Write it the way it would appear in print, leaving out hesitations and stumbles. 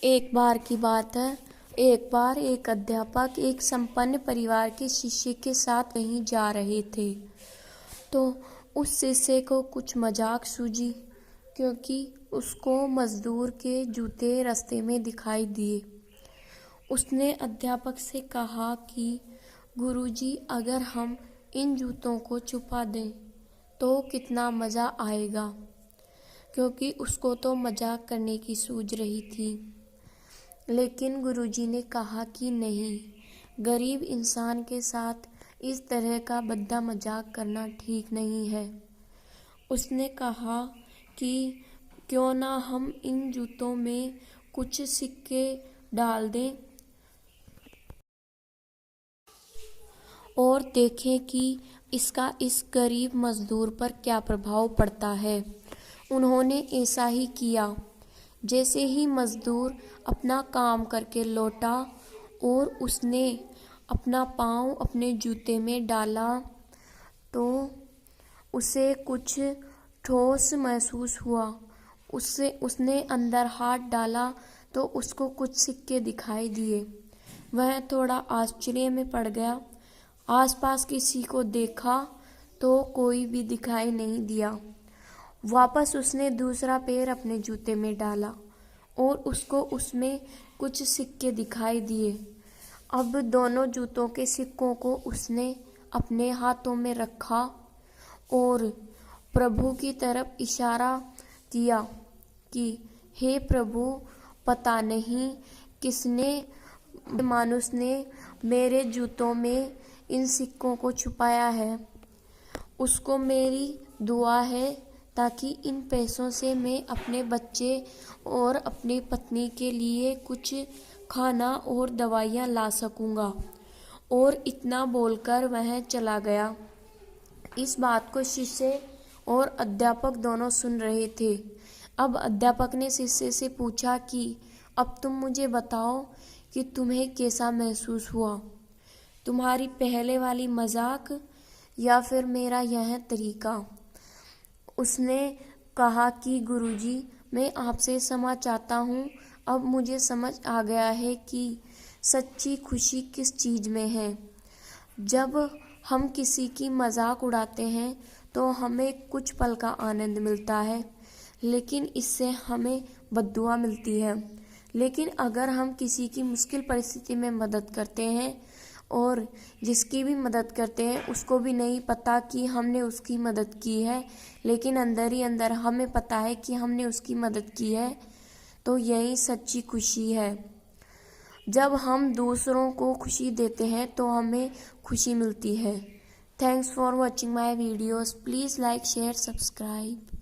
एक बार की बात है। एक बार एक अध्यापक एक संपन्न परिवार के शिष्य के साथ कहीं जा रहे थे, तो उस शिष्य को कुछ मजाक सूझी, क्योंकि उसको मजदूर के जूते रास्ते में दिखाई दिए। उसने अध्यापक से कहा कि गुरुजी, अगर हम इन जूतों को छुपा दें तो कितना मज़ा आएगा, क्योंकि उसको तो मजाक करने की सूझ रही थी। लेकिन गुरुजी ने कहा कि नहीं, गरीब इंसान के साथ इस तरह का भद्दा मजाक करना ठीक नहीं है। उसने कहा कि क्यों ना हम इन जूतों में कुछ सिक्के डाल दें और देखें कि इसका इस गरीब मजदूर पर क्या प्रभाव पड़ता है। उन्होंने ऐसा ही किया। जैसे ही मजदूर अपना काम करके लौटा और उसने अपना पाँव अपने जूते में डाला, तो उसे कुछ ठोस महसूस हुआ। उसने अंदर हाथ डाला तो उसको कुछ सिक्के दिखाई दिए। वह थोड़ा आश्चर्य में पड़ गया। आसपास किसी को देखा तो कोई भी दिखाई नहीं दिया। वापस उसने दूसरा पैर अपने जूते में डाला और उसको उसमें कुछ सिक्के दिखाई दिए। अब दोनों जूतों के सिक्कों को उसने अपने हाथों में रखा और प्रभु की तरफ इशारा किया कि हे प्रभु, पता नहीं किसने मानुस ने मेरे जूतों में इन सिक्कों को छुपाया है। उसको मेरी दुआ है ताकि इन पैसों से मैं अपने बच्चे और अपनी पत्नी के लिए कुछ खाना और दवाइयाँ ला सकूँगा। और इतना बोलकर वह चला गया। इस बात को शिष्य और अध्यापक दोनों सुन रहे थे। अब अध्यापक ने शिष्य से पूछा कि अब तुम मुझे बताओ कि तुम्हें कैसा महसूस हुआ, तुम्हारी पहले वाली मजाक या फिर मेरा यह तरीका। उसने कहा कि गुरुजी, मैं आपसे क्षमा चाहता हूँ। अब मुझे समझ आ गया है कि सच्ची खुशी किस चीज़ में है। जब हम किसी की मजाक उड़ाते हैं तो हमें कुछ पल का आनंद मिलता है, लेकिन इससे हमें बद्दुआ मिलती है। लेकिन अगर हम किसी की मुश्किल परिस्थिति में मदद करते हैं और जिसकी भी मदद करते हैं उसको भी नहीं पता कि हमने उसकी मदद की है, लेकिन अंदर ही अंदर हमें पता है कि हमने उसकी मदद की है, तो यही सच्ची खुशी है। जब हम दूसरों को खुशी देते हैं तो हमें खुशी मिलती है। Thanks for watching my videos. Please like, share, subscribe.